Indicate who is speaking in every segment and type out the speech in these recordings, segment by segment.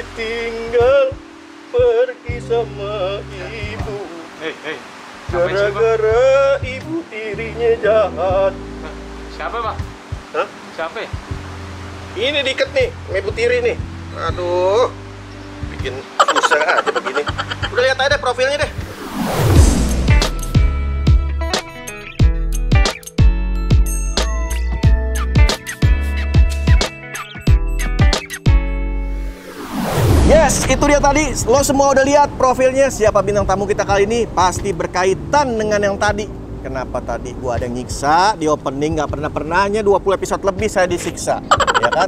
Speaker 1: ditinggal pergi sama ibu. Gara-gara ibu tirinya jahat.
Speaker 2: Siapa, Pak?
Speaker 1: Hah?
Speaker 2: Siapa ya?
Speaker 1: Ini diikat nih, sama ibu tiri nih. Aduh, bikin susah aja begini. Udah lihat aja profilnya deh. Yes, itu dia tadi. Lo semua udah lihat profilnya. Siapa bintang tamu kita kali ini? Pasti berkaitan dengan yang tadi. Kenapa tadi gua ada yang nyiksa di opening, nggak pernah-pernahnya 20 episode lebih saya disiksa, ya kan?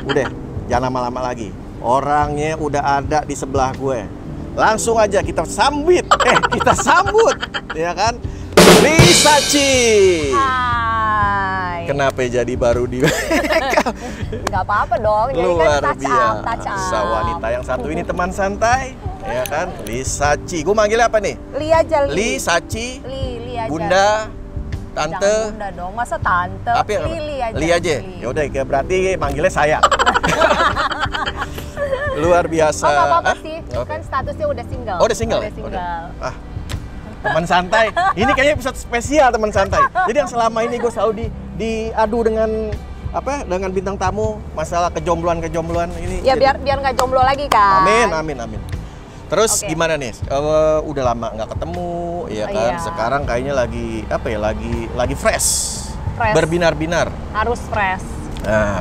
Speaker 1: Udah, jangan lama-lama lagi. Orangnya udah ada di sebelah gue. Langsung aja kita sambut, ya kan? Lisaci.
Speaker 3: Hai.
Speaker 1: Kenapa jadi baru di
Speaker 3: Nggak apa-apa dong, jadi
Speaker 1: luar
Speaker 3: kan touch up.
Speaker 1: biasa. Wanita yang satu ini teman santai, ya kan? Lisaci. Gue manggilnya apa nih?
Speaker 3: Li aja, Li.
Speaker 1: Lisaci.
Speaker 3: Li aja.
Speaker 1: Bunda, tante.
Speaker 3: Jangan bunda dong, masa tante?
Speaker 1: Tapi
Speaker 3: Li aja.
Speaker 1: Li aja. Ya udah, berarti manggilnya saya. Luar biasa.
Speaker 3: Oh, nggak apa-apa sih.
Speaker 1: Okay.
Speaker 3: Kan statusnya udah single.
Speaker 1: Oh, udah single.
Speaker 3: Udah single.
Speaker 1: Ah, teman santai. Ini kayaknya episode spesial teman santai. Jadi yang selama ini gue selalu diadu dengan apa? Dengan bintang tamu masalah kejombloan ini.
Speaker 3: Ya
Speaker 1: jadi,
Speaker 3: biar nggak jomblo lagi kan.
Speaker 1: Amin. Terus gimana nih? Udah lama nggak ketemu, ya kan?
Speaker 3: Iya.
Speaker 1: Sekarang kayaknya lagi apa ya? Lagi fresh. Berbinar-binar.
Speaker 3: Harus fresh.
Speaker 1: Nah,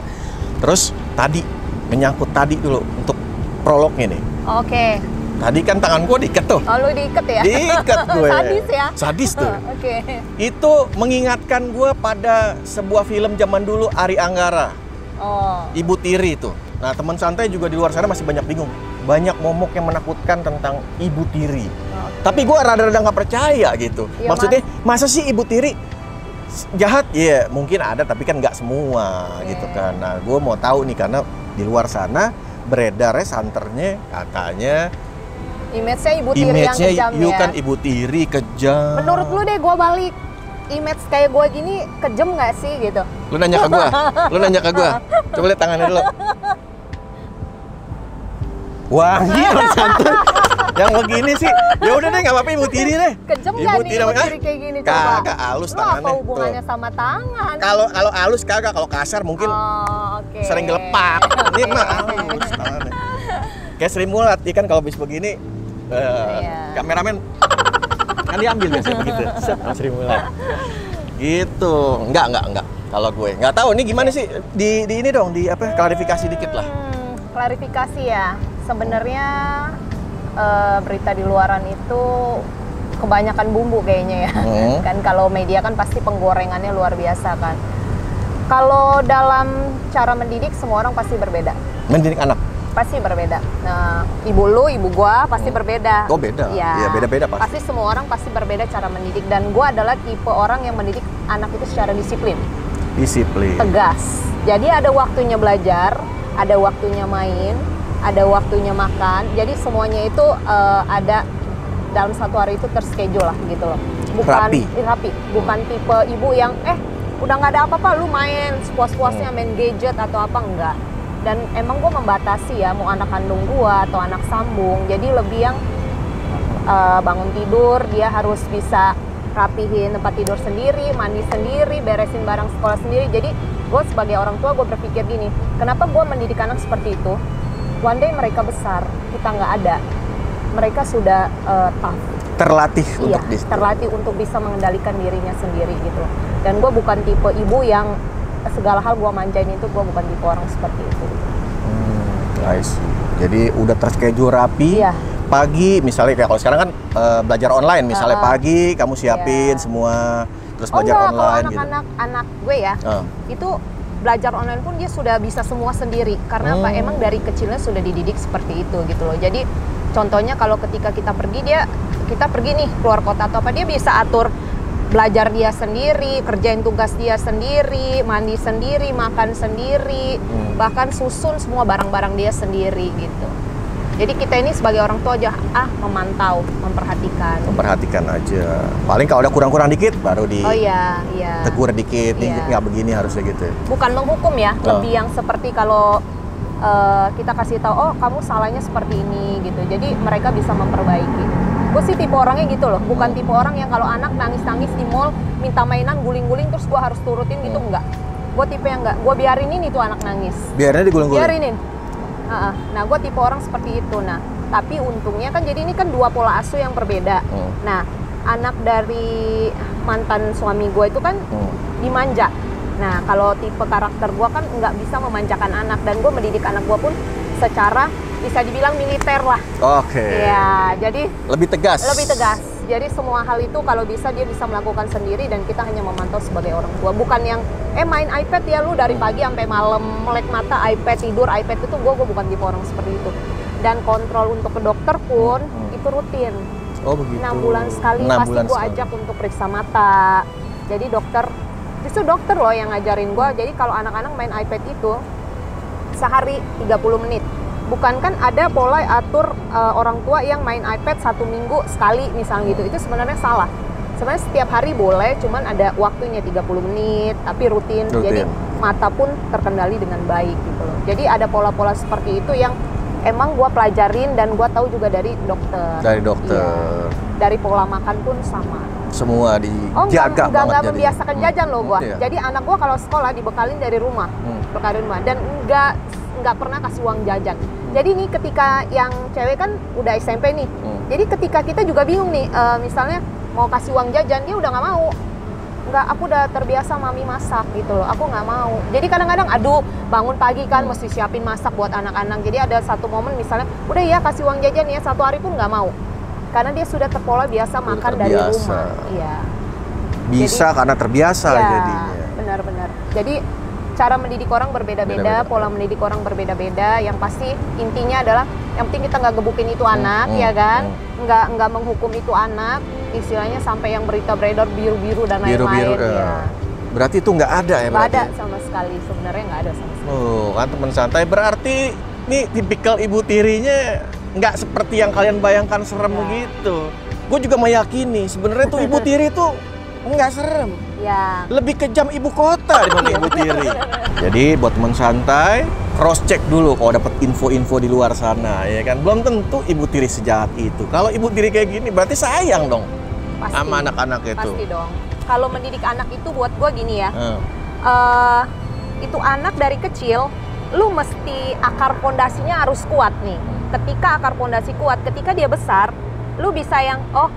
Speaker 1: terus tadi menyangkut tadi dulu untuk prolognya nih.
Speaker 3: Oke.
Speaker 1: Tadi kan tangan gue diikat tuh.
Speaker 3: Oh, lu diikat ya?
Speaker 1: Diikat gue.
Speaker 3: Sadis ya?
Speaker 1: Sadis tuh.
Speaker 3: Oke.
Speaker 1: Itu mengingatkan gue pada sebuah film zaman dulu, Ari Anggara.
Speaker 3: Oh.
Speaker 1: Ibu Tiri itu. Nah, teman santai juga di luar sana masih banyak bingung. Banyak momok yang menakutkan tentang ibu tiri. Tapi gue rada-rada nggak percaya gitu.
Speaker 3: Ya,
Speaker 1: maksudnya, masa sih ibu tiri jahat? Ya, mungkin ada, tapi kan nggak semua gitu kan. Nah, gue mau tahu nih, karena di luar sana beredarnya santernya katanya
Speaker 3: Image-nya ibu tiri yang kejam ya?
Speaker 1: kan ibu tiri kejam.
Speaker 3: Menurut lu deh, gue balik. Image kayak gue gini kejam nggak sih gitu?
Speaker 1: Lu nanya ke gue. Coba lihat tangannya dulu. Wangi orang santai. Yang begini sih, ya udah deh, nggak apa-apa ibu tiri deh.
Speaker 3: Kejam nggak nih ibu tiri kayak gini? Coba.
Speaker 1: Kagak halus
Speaker 3: Lu
Speaker 1: tangannya.
Speaker 3: apa hubungannya sama tangan?
Speaker 1: Kalau halus kagak, kalau kasar mungkin sering gelepak. Ini mah halus tangannya. Kayak Sri Mulat, ya kan kalau bis begini, kameramen kan diambil biasanya begitu. Sri Mulat. Gitu. Enggak. Kalau gue nggak tahu ini gimana sih di ini dong, di apa, klarifikasi dikit lah.
Speaker 3: Klarifikasi ya. Sebenarnya berita di luaran itu kebanyakan bumbu kayaknya ya. Kan kalau media kan pasti penggorengannya luar biasa kan. Kalau dalam cara mendidik semua orang pasti berbeda.
Speaker 1: Mendidik anak
Speaker 3: pasti berbeda. Nah, ibu lu, ibu gua pasti berbeda.
Speaker 1: Oh, beda. Iya, beda-beda pasti.
Speaker 3: Pasti semua orang pasti berbeda cara mendidik, dan gua adalah tipe orang yang mendidik anak itu secara disiplin. Tegas. Jadi ada waktunya belajar, ada waktunya main, ada waktunya makan. Jadi semuanya itu ada dalam satu hari itu terschedule lah gitu loh. Bukan rapi. Bukan tipe ibu yang udah nggak ada apa-apa lu main puas-puasnya main gadget atau apa, enggak. Dan emang gue membatasi ya, mau anak kandung gue atau anak sambung. Jadi lebih yang bangun tidur dia harus bisa rapihin tempat tidur sendiri, mandi sendiri, beresin barang sekolah sendiri. Jadi gue sebagai orang tua gue berpikir gini, kenapa gue mendidik anak seperti itu? One day mereka besar, kita nggak ada, mereka sudah tough,
Speaker 1: terlatih
Speaker 3: untuk bisa mengendalikan dirinya sendiri gitu. Dan gue bukan tipe ibu yang segala hal gue manjain, itu gue bukan tipe orang seperti itu.
Speaker 1: Nice. Jadi udah terschedule rapi. Pagi misalnya kayak kalau sekarang kan belajar online, misalnya pagi kamu siapin semua, terus belajar online gitu.
Speaker 3: Anak gue ya, itu belajar online pun dia sudah bisa semua sendiri. Karena apa? Emang dari kecilnya sudah dididik seperti itu gitu loh. Jadi contohnya kalau ketika kita pergi nih keluar kota atau apa, dia bisa atur belajar dia sendiri, kerjain tugas dia sendiri, mandi sendiri, makan sendiri, bahkan susun semua barang-barang dia sendiri gitu. Jadi kita ini sebagai orang tua aja memantau, memperhatikan aja. Paling kalau ada kurang-kurang dikit baru tegur dikit, nggak begini harusnya gitu. Bukan menghukum ya, lebih yang seperti kalau kita kasih tahu, oh kamu salahnya seperti ini gitu. Jadi mereka bisa memperbaiki. Gue sih tipe orangnya gitu loh, bukan tipe orang yang kalau anak nangis-nangis di mall minta mainan guling-guling terus gue harus turutin gitu, enggak. Gue tipe yang enggak, gue biarinin itu anak nangis.
Speaker 1: Biarinnya digulung-gulung? Biarinin.
Speaker 3: Nah gue tipe orang seperti itu. Nah tapi untungnya kan jadi ini kan dua pola asuh yang berbeda. Nah anak dari mantan suami gue itu kan dimanja. Nah kalau tipe karakter gue kan nggak bisa memanjakan anak, dan gue mendidik anak gue pun secara bisa dibilang militer lah.
Speaker 1: Oke.
Speaker 3: Ya jadi
Speaker 1: lebih tegas.
Speaker 3: Lebih tegas. Jadi semua hal itu kalau bisa dia bisa melakukan sendiri, dan kita hanya memantau sebagai orang tua. Bukan yang main iPad ya lu dari pagi sampai malam melek mata iPad, tidur iPad, itu gue bukan tipe orang seperti itu. Dan kontrol untuk ke dokter pun itu rutin.
Speaker 1: Oh begitu.
Speaker 3: 6 bulan sekali pasti gue ajak untuk periksa mata. Jadi justru dokter loh yang ngajarin gue. Jadi kalau anak-anak main iPad itu sehari 30 menit. Bukan kan ada pola atur orang tua yang main iPad 1 minggu sekali misalnya gitu. Itu sebenarnya salah. Sebenarnya setiap hari boleh, cuman ada waktunya 30 menit, tapi rutin. Jadi mata pun terkendali dengan baik gitu loh. Jadi ada pola-pola seperti itu yang emang gue pelajarin, dan gue tahu juga dari dokter.
Speaker 1: Dari dokter.
Speaker 3: Iya. Dari pola makan pun sama.
Speaker 1: Semua dijaga banget.
Speaker 3: Enggak membiasakan jajan loh gue.
Speaker 1: Iya.
Speaker 3: Jadi anak gue kalau sekolah dibekalin dari rumah, dan nggak pernah kasih uang jajan. Jadi nih ketika yang cewek kan udah SMP nih. Jadi ketika kita juga bingung nih, misalnya mau kasih uang jajan, dia udah nggak mau. Nggak, aku udah terbiasa mami masak gitu loh, aku nggak mau. Jadi kadang-kadang aduh bangun pagi kan mesti siapin masak buat anak-anak. Jadi ada satu momen misalnya udah ya kasih uang jajan ya, 1 hari pun nggak mau, karena dia sudah terpola biasa makan dari rumah. Iya.
Speaker 1: Bisa jadi, karena terbiasa
Speaker 3: ya,
Speaker 1: jadinya.
Speaker 3: Benar-benar. Jadi cara mendidik orang berbeda-beda, pola mendidik orang berbeda-beda. Yang pasti intinya adalah yang penting kita nggak gebukin itu anak, ya kan? Nggak menghukum itu anak. Istilahnya sampai yang berita beredar biru-biru dan lain-lain. Ya.
Speaker 1: Berarti itu nggak ada ya?
Speaker 3: Nggak ada sama sekali, sebenarnya nggak ada sama sekali.
Speaker 1: Oh, kan teman santai. Berarti nih tipikal ibu tirinya nggak seperti yang kalian bayangkan serem gitu. Gue juga meyakini sebenarnya tuh ibu tiri tuh nggak serem.
Speaker 3: Ya.
Speaker 1: Lebih kejam ibu kota dibanding ibu tiri. Jadi buat teman santai, cross check dulu kalau dapat info-info di luar sana, ya kan? Belum tentu ibu tiri sejahat itu. Kalau ibu tiri kayak gini berarti sayang dong. Pasti, sama anak-anak itu.
Speaker 3: Pasti dong. Kalau mendidik anak itu buat gue gini ya, itu anak dari kecil, lu mesti akar pondasinya harus kuat nih. Ketika akar pondasi kuat, ketika dia besar, lu bisa yang, oh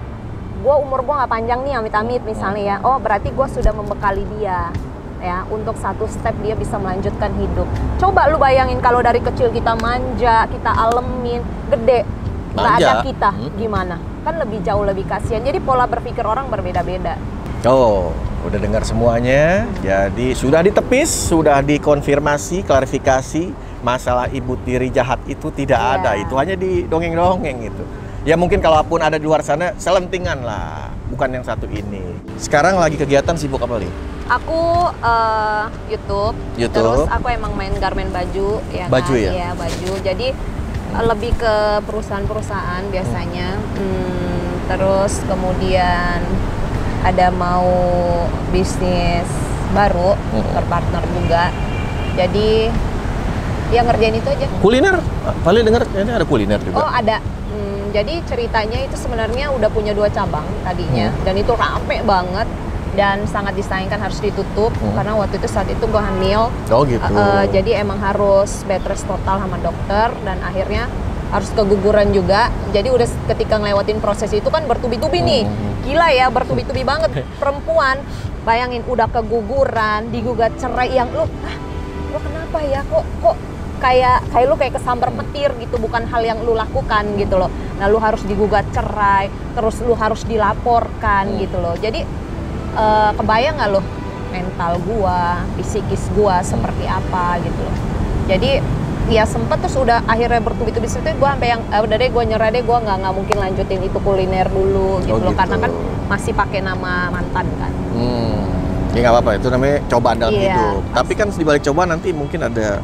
Speaker 3: gue umur gue nggak panjang nih amit-amit misalnya ya, oh berarti gue sudah membekali dia ya untuk satu step dia bisa melanjutkan hidup. Coba lu bayangin kalau dari kecil kita manja, kita alemin, gede nggak ada kita, gimana? Kan lebih jauh lebih kasihan. Jadi pola berpikir orang berbeda-beda.
Speaker 1: Oh, udah dengar semuanya. Jadi sudah ditepis, sudah dikonfirmasi, klarifikasi masalah ibu tiri jahat itu tidak ada. Itu hanya di dongeng-dongeng itu. Ya mungkin kalaupun ada di luar sana, selentingan lah, bukan yang satu ini. Sekarang lagi kegiatan sibuk apa nih?
Speaker 3: Aku YouTube, terus aku emang main garmen baju, ya
Speaker 1: baju
Speaker 3: kan?
Speaker 1: Ya?
Speaker 3: Iya, baju. Jadi lebih ke perusahaan-perusahaan biasanya. Terus kemudian ada mau bisnis baru, berpartner juga. Jadi ya ngerjain itu aja.
Speaker 1: Kuliner? Paling dengar ini ada kuliner juga.
Speaker 3: Oh ada. Jadi ceritanya itu sebenarnya udah punya 2 cabang tadinya, dan itu rame banget dan sangat disayangkan harus ditutup karena waktu itu saat itu gue hamil.
Speaker 1: Oh gitu.
Speaker 3: Jadi emang harus bed rest total sama dokter, dan akhirnya harus keguguran juga. Jadi udah ketika ngelewatin proses itu kan bertubi-tubi nih, gila ya, bertubi-tubi banget. Perempuan bayangin udah keguguran, digugat cerai, yang lo kenapa ya, kok kayak lu kayak kesambar petir gitu, bukan hal yang lu lakukan gitu loh. Nah lu harus digugat cerai, terus lu harus dilaporkan gitu loh. Jadi kebayang nggak lo mental gua, psikis gua seperti apa gitu loh. Jadi ya sempet, terus udah akhirnya bertubi-tubi situ gua sampai yang udah deh gua nyerah deh, gua nggak mungkin lanjutin itu kuliner dulu gitu loh, karena kan masih pakai nama mantan kan.
Speaker 1: Ya nggak apa-apa, itu namanya cobaan dalam hidup. Tapi kan di balik cobaan nanti mungkin ada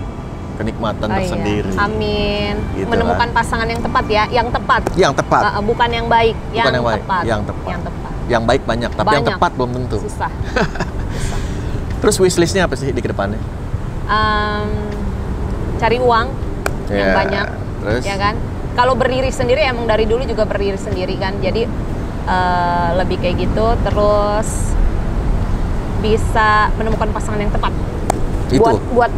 Speaker 1: kenikmatan tersendiri.
Speaker 3: Iya. Amin.
Speaker 1: Gitu
Speaker 3: menemukan pasangan yang tepat ya, yang tepat.
Speaker 1: Yang tepat.
Speaker 3: Bukan yang baik,
Speaker 1: bukan
Speaker 3: yang
Speaker 1: baik.
Speaker 3: tepat.
Speaker 1: Yang tepat.
Speaker 3: Yang tepat.
Speaker 1: Yang baik banyak, tapi yang tepat belum tentu.
Speaker 3: Susah.
Speaker 1: Terus wishlistnya apa sih di kedepannya?
Speaker 3: Cari uang, yang banyak,
Speaker 1: terus?
Speaker 3: ya kan? Kalau berdiri sendiri emang dari dulu juga berdiri sendiri kan, jadi lebih kayak gitu. Terus bisa menemukan pasangan yang tepat.
Speaker 1: Itu.
Speaker 3: Buat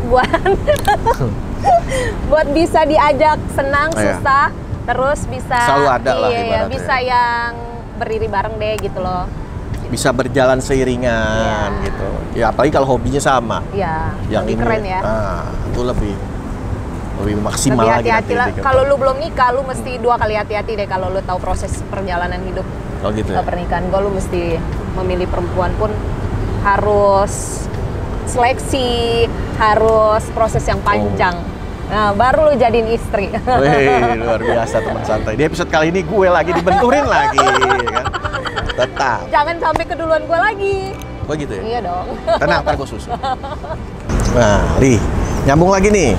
Speaker 3: buat bisa diajak senang, susah, terus bisa
Speaker 1: selalu ada lah ibaratnya.
Speaker 3: Bisa yang berdiri bareng deh gitu loh.
Speaker 1: Bisa berjalan seiringan gitu. Ya apalagi kalau hobinya sama.
Speaker 3: Iya.
Speaker 1: Yang
Speaker 3: lebih
Speaker 1: ini,
Speaker 3: keren ya.
Speaker 1: Itu lebih maksimal
Speaker 3: lebih
Speaker 1: lagi
Speaker 3: hati-hati lah.
Speaker 1: nanti.
Speaker 3: Kalau lu belum nikah, lu mesti 2 kali hati-hati deh kalau lu tahu proses perjalanan hidup.
Speaker 1: Oh gitu ya?
Speaker 3: Pernikahan gue, lu mesti memilih perempuan pun harus seleksi, harus proses yang panjang. Nah, baru lu jadiin istri.
Speaker 1: Wih, luar biasa teman santai. Di episode kali ini gue lagi dibenturin lagi, kan? Tetap.
Speaker 3: Jangan sampai keduluan gue lagi.
Speaker 1: Oh gitu ya?
Speaker 3: Iya dong.
Speaker 1: Tenang, ntar gue susul. Nah, Ri, nyambung lagi nih.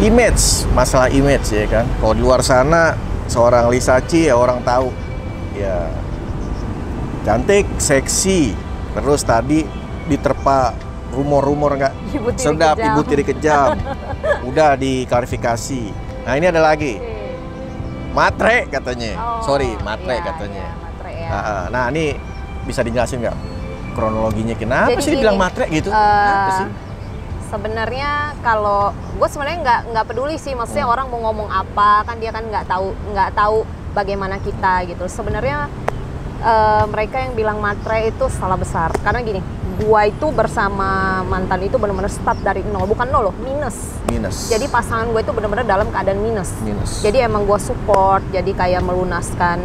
Speaker 1: Image, masalah image ya kan. Kalau di luar sana, seorang Lisaci ya orang tahu. Ya, cantik, seksi. Terus tadi diterpa rumor-rumor nggak sedap, ibu tiri kejam. Udah diklarifikasi. Nah ini ada lagi. Matre katanya. Sorry, matre katanya.
Speaker 3: Iya, matre ya.
Speaker 1: Nah ini bisa dijelasin nggak kronologinya kenapa
Speaker 3: jadi
Speaker 1: sih dibilang matre gitu? Apa sih?
Speaker 3: Sebenarnya kalau gue sebenarnya nggak peduli sih, maksudnya orang mau ngomong apa kan dia kan nggak tahu bagaimana kita gitu. Sebenarnya mereka yang bilang matre itu salah besar karena gini, gua itu bersama mantan itu benar-benar start dari nol, bukan nol loh, minus. Jadi pasangan gue itu benar-benar dalam keadaan minus. Jadi emang gua support, jadi kayak melunaskan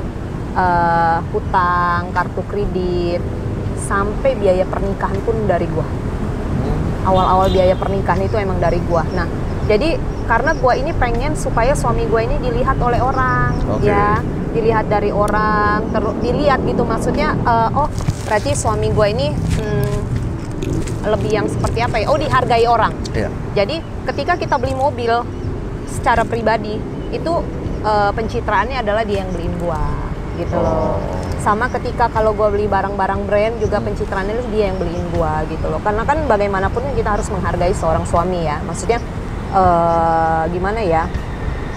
Speaker 3: hutang, kartu kredit, sampai biaya pernikahan pun dari gua. Awal-awal biaya pernikahan itu emang dari gua. Nah, jadi karena gua ini pengen supaya suami gua ini dilihat oleh orang, ya, dilihat dari orang, terus dilihat gitu maksudnya, oh berarti suami gua ini lebih yang seperti apa ya? Oh, dihargai orang.
Speaker 1: Iya.
Speaker 3: Jadi ketika kita beli mobil secara pribadi itu pencitraannya adalah dia yang beliin gua, gitu loh. Sama ketika kalau gua beli barang-barang brand juga pencitraannya itu dia yang beliin gua, gitu loh. Karena kan bagaimanapun kita harus menghargai seorang suami ya. Maksudnya gimana ya?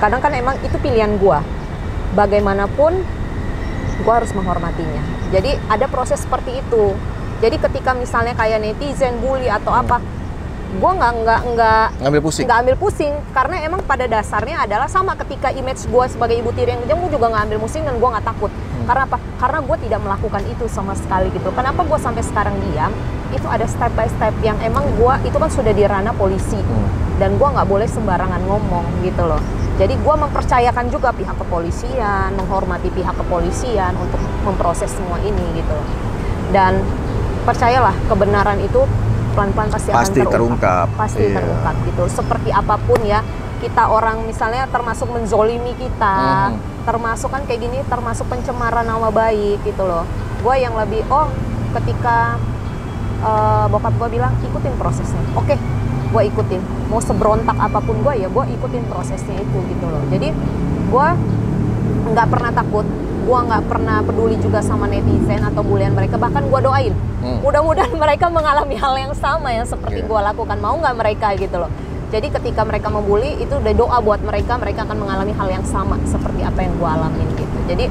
Speaker 3: Kadang kan emang itu pilihan gua. Bagaimanapun gua harus menghormatinya. Jadi ada proses seperti itu. Jadi ketika misalnya kayak netizen bully atau apa, gue nggak ambil pusing karena emang pada dasarnya adalah sama ketika image gue sebagai ibu tiri yang kejam, gue juga nggak ambil pusing dan gue nggak takut. Karena apa? Karena gue tidak melakukan itu sama sekali gitu. Kenapa gue sampai sekarang diam? Itu ada step by step yang emang gue itu kan sudah di ranah polisi dan gue nggak boleh sembarangan ngomong gitu loh. Jadi gue mempercayakan juga pihak kepolisian, menghormati pihak kepolisian untuk memproses semua ini gitu loh. Dan percayalah kebenaran itu pelan-pelan pasti akan terungkap. Pasti terungkap gitu. Seperti apapun ya, kita orang misalnya termasuk menzolimi kita, termasuk kan kayak gini, termasuk pencemaran nama baik gitu loh. Gue yang lebih, ketika bokap gue bilang ikutin prosesnya, oke, gue ikutin. Mau seberontak apapun gue ya, gue ikutin prosesnya itu gitu loh. Jadi gue nggak pernah takut. Gue nggak pernah peduli juga sama netizen atau bulian mereka, bahkan gue doain mudah-mudahan mereka mengalami hal yang sama yang seperti gue lakukan. Mau nggak mereka gitu loh. Jadi ketika mereka membuli itu udah doa buat mereka akan mengalami hal yang sama seperti apa yang gue alamin gitu. Jadi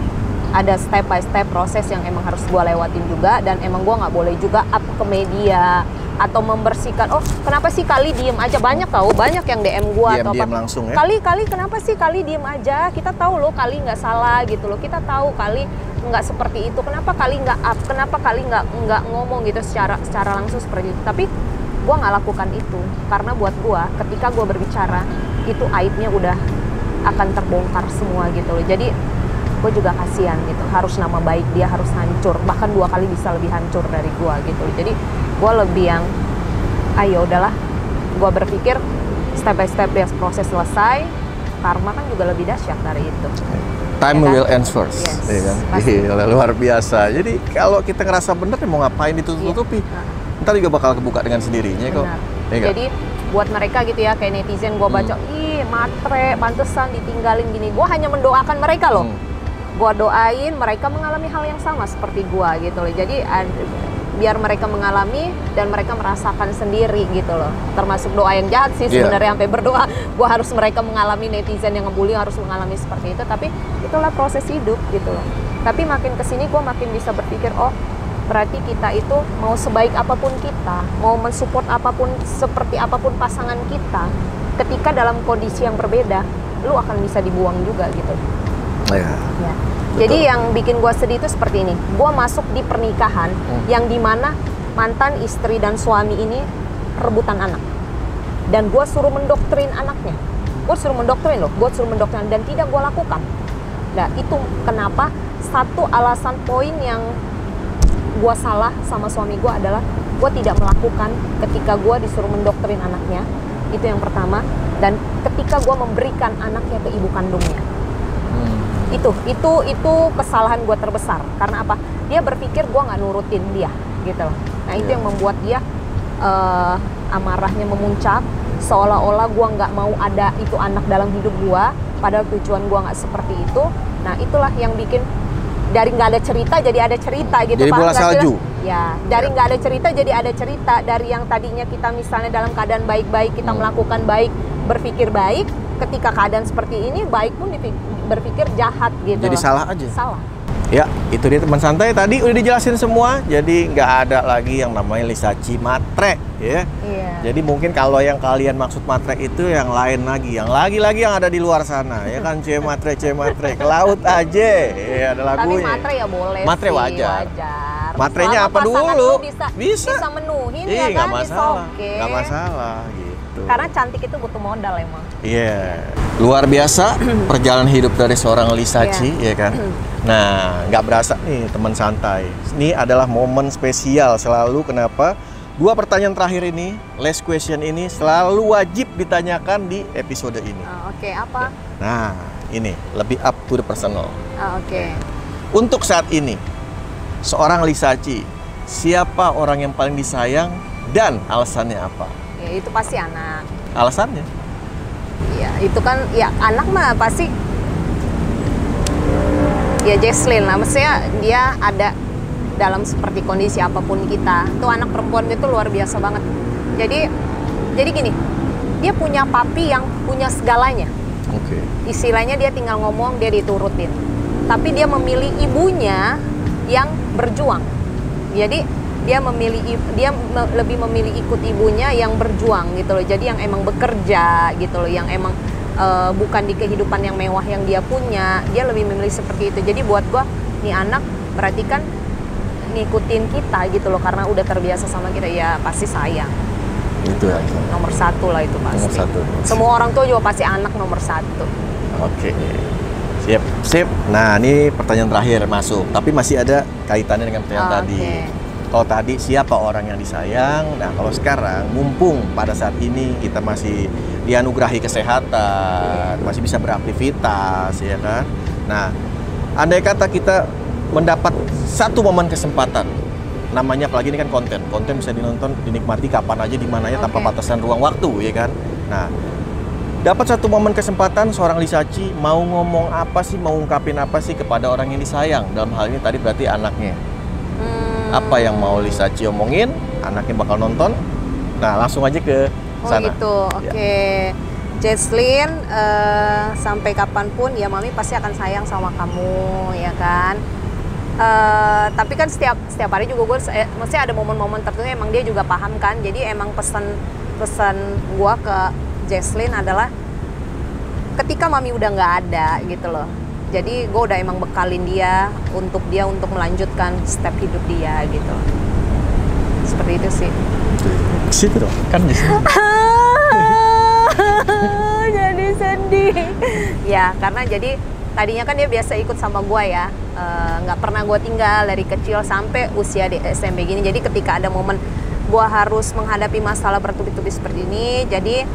Speaker 3: ada step by step proses yang emang harus gue lewatin juga, dan emang gue nggak boleh juga up ke media atau membersihkan, kenapa sih Kali diem aja, banyak yang DM gue atau apa
Speaker 1: langsung, ya?
Speaker 3: Kali kenapa sih Kali diem aja, kita tahu loh Kali nggak salah gitu loh, kita tahu Kali nggak seperti itu, kenapa Kali nggak up, kenapa Kali nggak ngomong gitu secara langsung seperti itu. Tapi gue nggak lakukan itu karena buat gue ketika gue berbicara itu aibnya udah akan terbongkar semua gitu loh. Jadi gue juga kasihan gitu, harus nama baik dia harus hancur, bahkan 2 kali bisa lebih hancur dari gue gitu. Jadi gue lebih yang ayo udahlah, gue berpikir step by step dia proses selesai, karma kan juga lebih dahsyat dari itu.
Speaker 1: Time will end first,
Speaker 3: yes,
Speaker 1: kan? Gila, luar biasa. Jadi kalau kita ngerasa bener mau ngapain ditutup-tutupi, ntar juga bakal kebuka dengan sendirinya kok.
Speaker 3: Jadi buat mereka gitu ya, kayak netizen gue baca, ih matre, pantesan ditinggalin gini. Gue hanya mendoakan mereka loh. Gue doain mereka mengalami hal yang sama seperti gue gitu loh. Jadi biar mereka mengalami dan mereka merasakan sendiri gitu loh. Termasuk doa yang jahat sih sebenarnya, sampai berdoa gue harus mereka mengalami, netizen yang ngebully harus mengalami seperti itu, tapi itulah proses hidup gitu loh. Tapi makin kesini gue makin bisa berpikir, oh berarti kita itu mau sebaik apapun kita, mau mensupport apapun, seperti apapun pasangan kita, ketika dalam kondisi yang berbeda, lu akan bisa dibuang juga gitu.
Speaker 1: Ya.
Speaker 3: Jadi yang bikin gue sedih itu seperti ini. Gue masuk di pernikahan yang dimana mantan istri dan suami ini rebutan anak. Dan gue suruh mendoktrin anaknya. Gue suruh mendoktrin loh. Gue suruh mendoktrin dan tidak gue lakukan. Nah itu kenapa satu alasan poin yang gue salah sama suami gue adalah gue tidak melakukan ketika gue disuruh mendoktrin anaknya. Itu yang pertama. Dan ketika gue memberikan anaknya ke ibu kandungnya. Itu kesalahan gue terbesar. Karena apa? Dia berpikir gue nggak nurutin dia gitu. Nah itu yang membuat dia amarahnya memuncak, seolah-olah gue nggak mau ada itu anak dalam hidup gue, padahal tujuan gue nggak seperti itu. Nah itulah yang bikin dari nggak ada cerita jadi ada cerita gitu.
Speaker 1: Jadi bola salju.
Speaker 3: Ya, dari nggak ada cerita jadi ada cerita. Dari yang tadinya kita misalnya dalam keadaan baik-baik, kita melakukan baik, berpikir baik, ketika keadaan seperti ini baik pun berpikir jahat gitu.
Speaker 1: Jadi salah aja.
Speaker 3: Salah.
Speaker 1: Ya, itu dia teman santai, tadi udah dijelasin semua. Jadi nggak ada lagi yang namanya lisaci matre, ya.
Speaker 3: Iya.
Speaker 1: Jadi mungkin kalau yang kalian maksud matre itu yang lain lagi, yang lagi-lagi yang ada di luar sana, ya kan, C matre, ke laut aja, ya ada lagunya.
Speaker 3: Tapi matre ya boleh.
Speaker 1: Matre
Speaker 3: sih,
Speaker 1: wajar.
Speaker 3: Selama
Speaker 1: Matrenya apa
Speaker 3: pasangan
Speaker 1: dulu?
Speaker 3: lu bisa menuhin ya
Speaker 1: nggak
Speaker 3: kan,
Speaker 1: masalah,
Speaker 3: okay.
Speaker 1: nggak masalah gitu.
Speaker 3: Karena cantik itu butuh modal emang.
Speaker 1: Iya, luar biasa perjalanan hidup dari seorang Lisaci, ya kan. Nah, nggak berasa nih teman santai. Ini adalah momen spesial selalu. Kenapa? 2 pertanyaan terakhir ini, last question ini selalu wajib ditanyakan di episode ini.
Speaker 3: Oke, apa?
Speaker 1: Nah, ini lebih up to the personal.
Speaker 3: Oke.
Speaker 1: Untuk saat ini, seorang Lisaci, siapa orang yang paling disayang dan alasannya apa?
Speaker 3: Ya itu pasti anak.
Speaker 1: Alasannya?
Speaker 3: Ya itu kan, ya anak mah pasti ya Jesslyn lah, maksudnya dia ada dalam seperti kondisi apapun kita. Tuh anak perempuan itu luar biasa banget. Jadi gini, dia punya papi yang punya segalanya.
Speaker 1: Oke.
Speaker 3: Istilahnya dia tinggal ngomong, dia diturutin. Tapi dia memilih ibunya yang berjuang. Jadi dia lebih memilih ikut ibunya yang berjuang gitu loh. Jadi yang emang bekerja gitu loh, yang emang bukan di kehidupan yang mewah yang dia punya. Dia lebih memilih seperti itu. Jadi buat gua, nih anak berarti kan ngikutin kita gitu loh, karena udah terbiasa sama kita, ya pasti sayang.
Speaker 1: Itu aja.
Speaker 3: Nomor 1 lah itu pasti.
Speaker 1: Nomor 1.
Speaker 3: Semua orang tua juga pasti anak nomor 1.
Speaker 1: Oke. Sip. Nah, ini pertanyaan terakhir masuk, tapi masih ada kaitannya dengan pertanyaan tadi. Kalau tadi siapa orang yang disayang? Nah, kalau sekarang mumpung pada saat ini kita masih dianugerahi kesehatan, masih bisa beraktivitas, ya kan? Nah, andai kata kita mendapat satu momen kesempatan, namanya apalagi ini kan konten bisa dinonton, dinikmati kapan aja, di mana aja, tanpa batasan ruang waktu, ya kan? Nah, dapat satu momen kesempatan, seorang Lisaci mau ngomong apa sih, mau ungkapin apa sih kepada orang yang disayang? Dalam hal ini tadi berarti anaknya. Apa yang mau Lisaci omongin, anaknya bakal nonton. Nah, langsung aja ke sana.
Speaker 3: Oh gitu, oke. Jesslyn, sampai kapanpun ya mami pasti akan sayang sama kamu, ya kan? Tapi kan setiap hari juga gue, maksudnya ada momen-momen tertentu emang dia juga paham kan. Jadi emang pesan gue ke Jesslyn adalah ketika mami udah nggak ada gitu loh. Jadi gue udah emang bekalin dia untuk melanjutkan step hidup dia gitu. Seperti itu sih.
Speaker 1: Situ dong, kan di sini.
Speaker 3: Jadi sedih. Ya karena jadi tadinya kan dia biasa ikut sama gue ya, nggak pernah gue tinggal dari kecil sampai usia di SMP gini. Jadi ketika ada momen gue harus menghadapi masalah bertubi-tubi seperti ini, jadi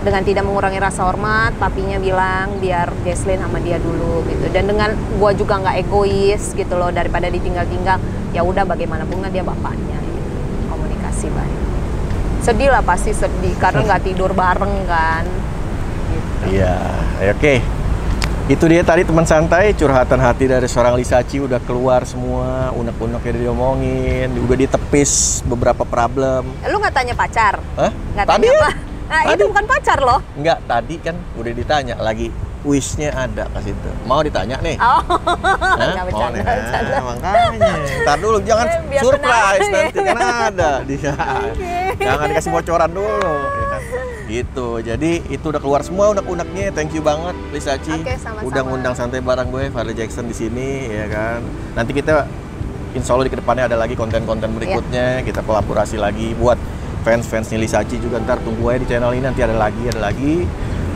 Speaker 3: dengan tidak mengurangi rasa hormat, papinya bilang biar Jesslyn sama dia dulu gitu. Dan dengan gue juga nggak egois gitu loh, daripada ditinggal-tinggal, ya udah bagaimanapun kan dia bapaknya gitu. Komunikasi baik. Sedih lah, pasti sedih karena nggak tidur bareng kan gitu.
Speaker 1: Iya, oke. Itu dia tadi teman santai, curhatan hati dari seorang Lisaci udah keluar semua, unek-uneknya dia diomongin, udah ditepis beberapa problem.
Speaker 3: Lu nggak tanya pacar?
Speaker 1: Hah?
Speaker 3: Nggak
Speaker 1: Tadi
Speaker 3: tanya
Speaker 1: ya?
Speaker 3: apa? Nah,
Speaker 1: Tadi.
Speaker 3: itu bukan pacar loh.
Speaker 1: Enggak, tadi kan udah ditanya lagi. Wish-nya ada ke situ. Mau ditanya nih?
Speaker 3: Oh,
Speaker 1: Hah?
Speaker 3: nggak
Speaker 1: Mau
Speaker 3: bercanda,
Speaker 1: nih?
Speaker 3: bercanda.
Speaker 1: Makanya. Ntar dulu, jangan
Speaker 3: Biar
Speaker 1: surprise
Speaker 3: tenang.
Speaker 1: nanti kan ada. Jangan dikasih bocoran dulu. Ya kan? Gitu, jadi itu udah keluar semua unek-uneknya. Thank you banget Lisaci.
Speaker 3: Oke, sama-sama.
Speaker 1: Udah ngundang santai bareng gue, Farley Jackson di sini, ya kan. Nanti kita insya Allah di kedepannya ada lagi konten-konten berikutnya. Kita kolaborasi lagi buat fans-fansnya Lisaci juga, ntar tunggu aja di channel ini, nanti ada lagi.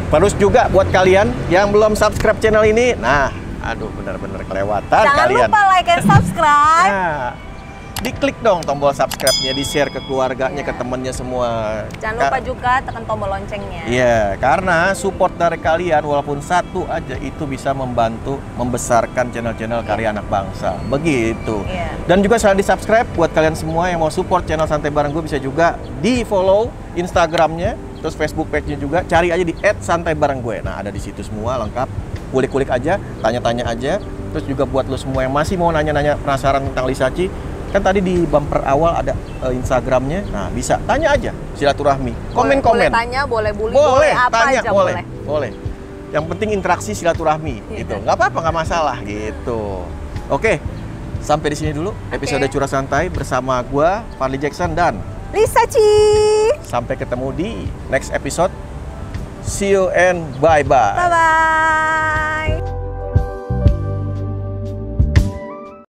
Speaker 1: Terus juga buat kalian yang belum subscribe channel ini, nah, aduh benar-benar kelewatan
Speaker 3: Jangan
Speaker 1: kalian.
Speaker 3: lupa like and subscribe.
Speaker 1: Nah, diklik dong tombol subscribe-nya, di-share ke keluarganya, ke temennya semua.
Speaker 3: Jangan lupa juga tekan tombol loncengnya.
Speaker 1: Iya, karena support dari kalian walaupun satu aja itu bisa membantu membesarkan channel-channel karya anak bangsa. Begitu.
Speaker 3: Iya.
Speaker 1: Dan juga selain di-subscribe, buat kalian semua yang mau support channel Santai Bareng gue bisa juga di-follow Instagramnya, terus Facebook page-nya juga, cari aja di @santaibarenggue. Nah, ada di situ semua lengkap. Kulik-kulik aja, tanya-tanya aja. Terus juga buat lo semua yang masih mau nanya-nanya penasaran tentang Lisaci, kan tadi di bumper awal ada Instagramnya. Nah, bisa tanya aja, silaturahmi, komen-komen.
Speaker 3: Boleh tanya, boleh bully,
Speaker 1: Boleh,
Speaker 3: apa
Speaker 1: tanya,
Speaker 3: aja
Speaker 1: boleh. Yang penting interaksi silaturahmi gitu. Nggak apa-apa, nggak masalah gitu. Oke, sampai di sini dulu episode Curah Santai bersama gua Farley Jackson dan
Speaker 3: Lisaci.
Speaker 1: sampai ketemu di next episode. See you and bye-bye.
Speaker 3: Bye-bye.